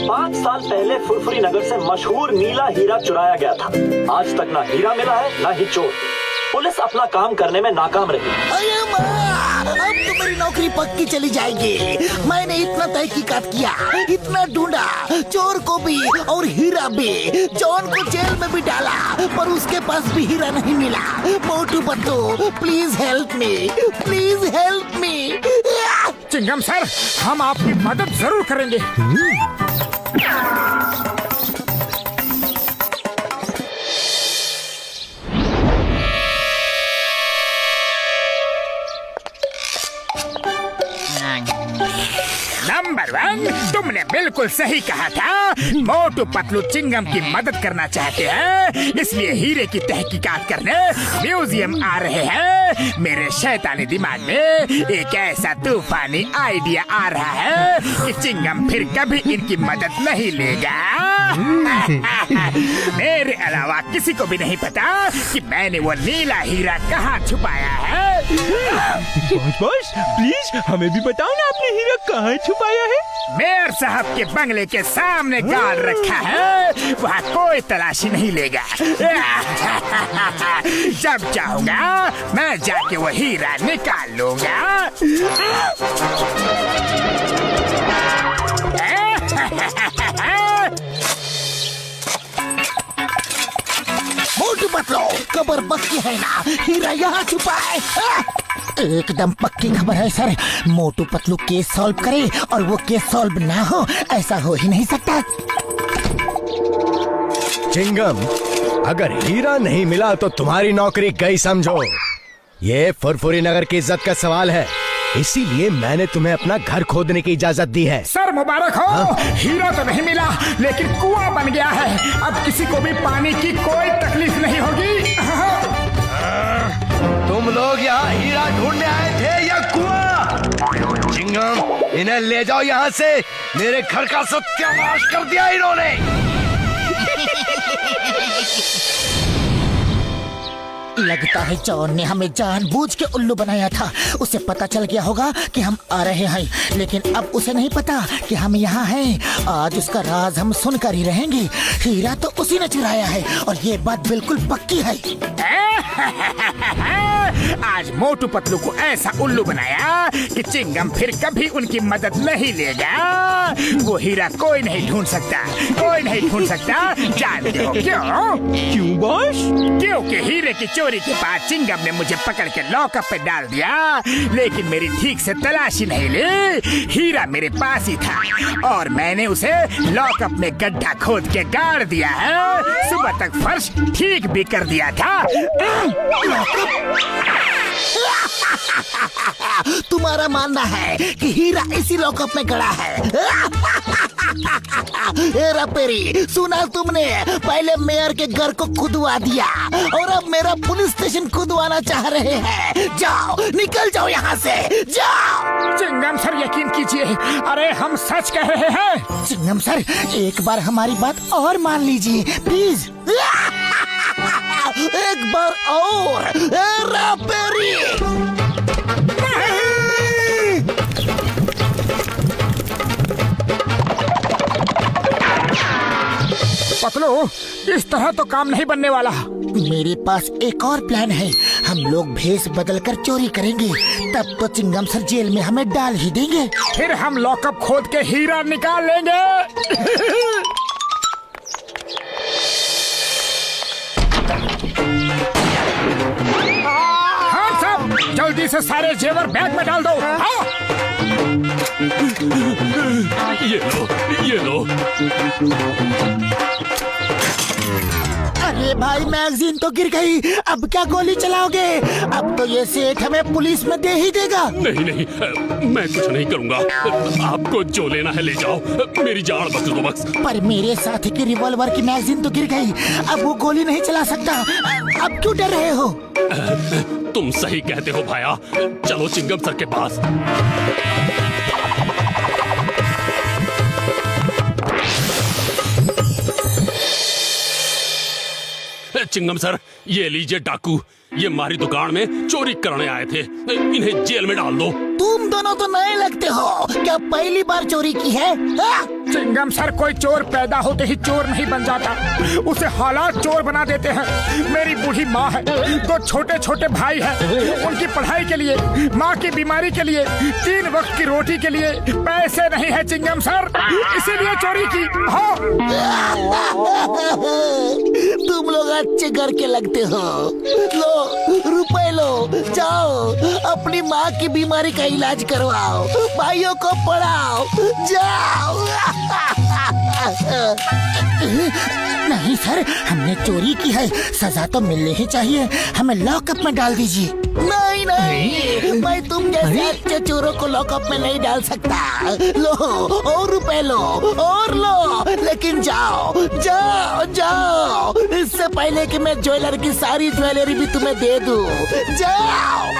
5 साल पहले फुरफुरी नगर से मशहूर नीला हीरा चुराया गया था। आज तक ना हीरा मिला है ना ही चोर। पुलिस अपना काम करने में नाकाम रही। अरे माँ, अब तो मेरी नौकरी पक्की चली जाएगी। मैंने इतना तहकीकात किया, इतना ढूंढा, चोर को भी और हीरा भी। जॉन को जेल में भी डाला पर उसके पास भी हीरा नहीं मिला। Motu Patlu, please help me, please help me. Chingam sir, हम आपकी मदद जरूर करेंगे। नंबर 1, तुमने बिल्कुल सही कहा था। मोटू पतलू चिंगम की मदद करना चाहते हैं, इसलिए हीरे की तहकीकात करने म्यूजियम आ रहे हैं। मेरे शैतानी दिमाग में एक ऐसा तूफानी आइडिया आ रहा है कि चिंगम फिर कभी इनकी मदद नहीं लेगा। मेरे अलावा किसी को भी नहीं पता कि मैंने वो नीला हीरा कहाँ छुपाया है। बॉस प्लीज हमें भी बताओ ना, आपने हीरा कहाँ छुपाया है? मेयर साहब के बंगले के सामने गाड़ रखा है, वहाँ कोई तलाशी नहीं लेगा। जब चाहूंगा मैं जाके वो हीरा निकाल लूंगा। मोटू पतलू, खबर पक्की है ना, हीरा यहाँ छुपा है। एकदम पक्की खबर है sir. Motu Patlu case solve करे और वो केस सॉल्व ना हो, ऐसा हो ही नहीं सकता। चिंगम, अगर हीरा नहीं मिला तो तुम्हारी नौकरी गई समझो। ये फुरफुरी नगर की इज्जत का सवाल है, इसीलिए मैंने तुम्हें अपना घर खोदने की इजाजत दी है। सर मुबारक हो। हीरा तो नहीं मिला लेकिन कुआं बन गया है। अब किसी को भी पानी की कोई तकलीफ नहीं होगी। तुम लोग यहाँ हीरा ढूंढने आए थे या कुआं? चिंगम, इन्हें ले जाओ यहाँ से। मेरे घर का सत्यानाश कर दिया इन्होंने। लगता है जॉन ने हमें जानबूझ के उल्लू बनाया था। उसे पता चल गया होगा कि हम आ रहे हैं, लेकिन अब उसे नहीं पता कि हम यहाँ हैं। आज उसका राज हम सुनकर ही रहेंगे। हीरा तो उसी ने चुराया है और ये बात बिल्कुल पक्की है। आज मोटू पतलू को ऐसा उल्लू बनाया कि चिंगम फिर कभी उनकी मदद नहीं लेगा। वो हीरा कोई नहीं ढूंढ सकता, कोई नहीं ढूंढ सकता। जानते हो क्यों? क्यों बॉस? क्योंकि हीरे की चोरी के बाद चिंगम ने मुझे पकड़ के लॉकअप पे डाल दिया, लेकिन मेरी ठीक से तलाशी नहीं ली। हीरा मेरे पास ही था और मैंने उसे लॉकअप में गड्ढा खोद के गाड़ दिया है। सुबह तक फर्श ठीक भी कर दिया था। तुम्हारा मानना है कि हीरा इसी लॉकअप में गड़ा है? हेरा पेरी, सुना तुमने? पहले मेयर के घर को खुदवा दिया और अब मेरा पुलिस स्टेशन खुदवाना चाह रहे हैं। जाओ, निकल जाओ यहाँ से, जाओ। चिंगम सर यकीन कीजिए, अरे हम सच कह रहे हैं। चिंगम सर, एक बार हमारी बात और मान लीजिए प्लीज। एक बार और। हेरा पेरी, पतलू, इस तरह तो काम नहीं बनने वाला। मेरे पास एक और प्लान है। हम लोग भेष बदलकर चोरी करेंगे, तब तो चिंगम सर जेल में हमें डाल ही देंगे। फिर हम लॉकअप खोद के हीरा निकाल लेंगे। हाँ सब, जल्दी से सारे जेवर बैग में डाल दो। हाँ। ये लो। अरे भाई, मैगजीन तो गिर गई। अब क्या गोली चलाओगे? अब तो ये सेठ हमें पुलिस में दे ही देगा। नहीं, मैं कुछ नहीं करूंगा। आपको जो लेना है ले जाओ, मेरी जान बख्श दो बस। पर मेरे साथी की रिवॉल्वर की मैगजीन तो गिर गई, अब वो गोली नहीं चला सकता। अब क्यों डर रहे हो? तुम सही कहते हो भाया, चलो चिंगम सर के पास। चिंगम सर, ये लीजिए डाकू, ये हमारी दुकान में चोरी करने आए थे। इन्हें जेल में डाल दो। तुम दोनों तो नए लगते हो, क्या पहली बार चोरी की है? हाँ? चिंगम सर, कोई चोर पैदा होते ही चोर नहीं बन जाता, उसे हालात चोर बना देते हैं। मेरी बूढ़ी माँ है, 2 छोटे छोटे भाई हैं, उनकी पढ़ाई के लिए, माँ की बीमारी के लिए, 3 वक्त की रोटी के लिए पैसे नहीं है चिंगम सर, इसीलिए चोरी की। हाँ। तुम लोग अच्छे घर के लगते हो। लो रुपए लो, जाओ अपनी माँ की बीमारी का इलाज करवाओ, भाइयों को पढ़ाओ, जाओ। नहीं सर, हमने चोरी की है, सजा तो मिलनी ही चाहिए, हमें लॉकअप में डाल दीजिए। नहीं नहीं, मैं तुम जैसे अच्छे चोरों को लॉकअप में नहीं डाल सकता। लो और रुपए लो और लो, लेकिन जाओ जाओ जाओ, इससे पहले कि मैं ज्वेलर की सारी ज्वेलरी भी तुम्हें दे दूं। जाओ।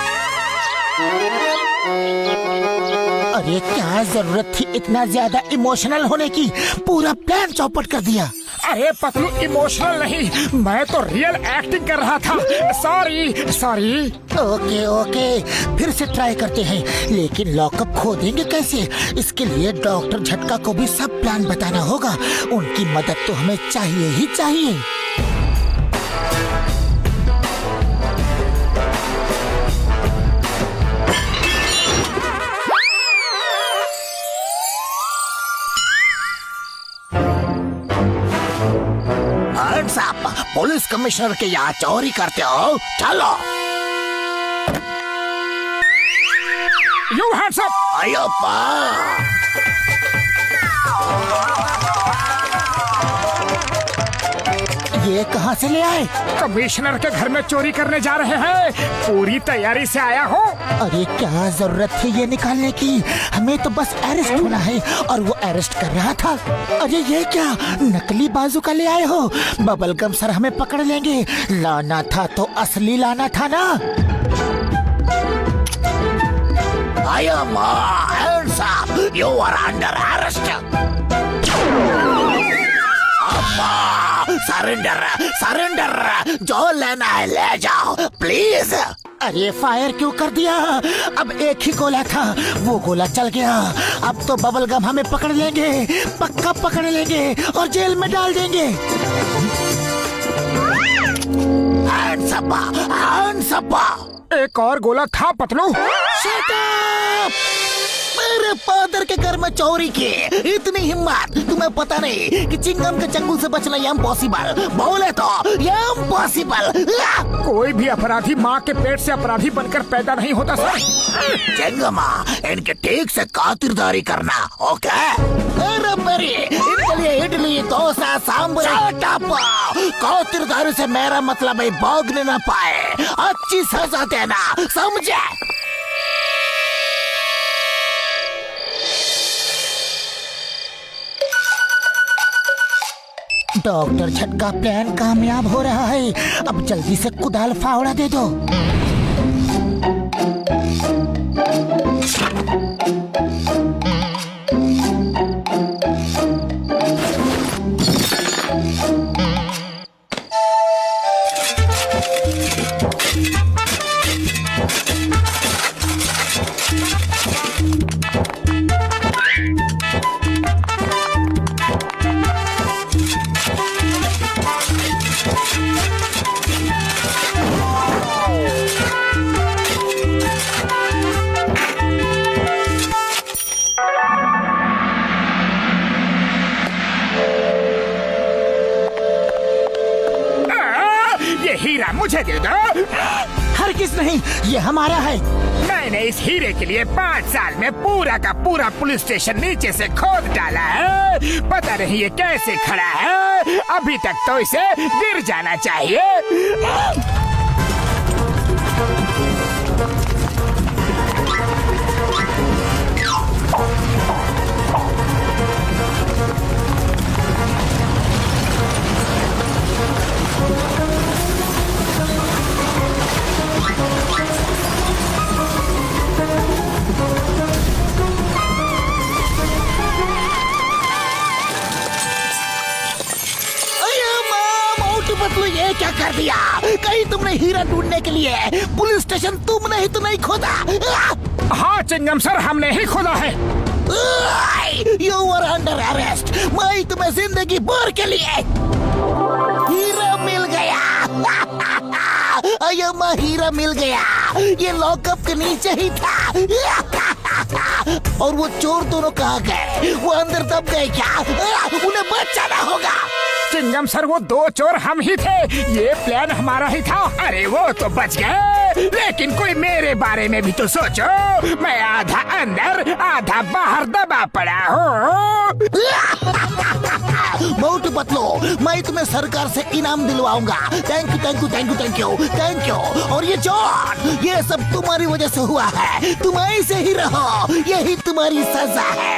अरे क्या जरूरत थी इतना ज्यादा इमोशनल होने की, पूरा प्लान चौपट कर दिया। अरे पतलू, इमोशनल नहीं, मैं तो रियल एक्टिंग कर रहा था। Sorry sorry. ओके ओके, फिर से ट्राई करते हैं, लेकिन लॉकअप खोदेंगे कैसे? इसके लिए डॉक्टर झटका को भी सब प्लान बताना होगा, उनकी मदद तो हमें चाहिए ही चाहिए। साहब, पुलिस कमिश्नर के यहाँ चोरी करते हो? चलो। You hands up! आयो पा। ये कहाँ से ले आए? कमिश्नर के घर में चोरी करने जा रहे हैं, पूरी तैयारी से आया हूँ। अरे क्या जरूरत थी ये निकालने की, हमें तो बस अरेस्ट होना है, और वो अरेस्ट कर रहा था। अरे ये क्या नकली बाजूका ले आए हो? बबलगम सर हमें पकड़ लेंगे, लाना था तो असली लाना था ना। I am hands up. You are under arrest. Surrender surrender, जो लेना है ले जाओ प्लीज। अरे फायर क्यों कर दिया? अब एक ही गोला था, वो गोला चल गया। अब तो बबलगम हमें पकड़ लेंगे, पक्का पकड़ लेंगे और जेल में डाल देंगे। Hands up, hands up. एक और गोला था पतलू। Shut up! मेरे फादर के घर में चोरी की, इतनी हिम्मत? तुम्हें पता नहीं कि चिंगम के चंगुल से बचना इम्पॉसिबल, बोले तो इम्पॉसिबल। कोई भी अपराधी माँ के पेट से अपराधी बनकर पैदा नहीं होता सर। चिंगमा, इनके ठीक से खातिरदारी करना, ओके? अरे मेरी, इनके लिए इडली डोसा सांभर। खातिरदारी से मेरा मतलब है भागने न पाए, अच्छी सजा देना, समझे? डॉक्टर झटका प्लान कामयाब हो रहा है, अब जल्दी से कुदाल फावड़ा दे दो। हीरा मुझे दे दो। हरगिज़ नहीं, ये हमारा है। मैंने इस हीरे के लिए 5 साल में पूरा का पूरा पुलिस स्टेशन नीचे से खोद डाला है, पता नहीं ये कैसे खड़ा है, अभी तक तो इसे गिर जाना चाहिए। ये क्या कर दिया। कहीं तुमने हीरा ढूंढने के लिए पुलिस स्टेशन तुमने ही तो नहीं खोदा? हाँ चिंगम सर, हमने ही खोदा है। You are under arrest. मैं तुम्हें जिंदगी भर के लिए हीरा मिल गया। अय्यम्मा, हीरा मिल गया। ये लॉकअप के नीचे ही था। और वो चोर दोनों कहाँ गए? वो अंदर दब गए क्या? उन्हें बचाना होगा। चिंगम सर, वो दो चोर हम ही थे। ये प्लान हमारा ही था। अरे वो तो बच गए, लेकिन कोई मेरे बारे में भी तो सोचो। मैं आधा अंदर आधा बाहर दबा पड़ा हूँ। मोटू पतलू, मैं तुम्हें सरकार से इनाम दिलवाऊंगा। Thank you thank you thank you thank you thank you. और ये जॉन, ये सब तुम्हारी वजह से हुआ है। तुम ऐसे ही रहो, यही तुम्हारी सजा है।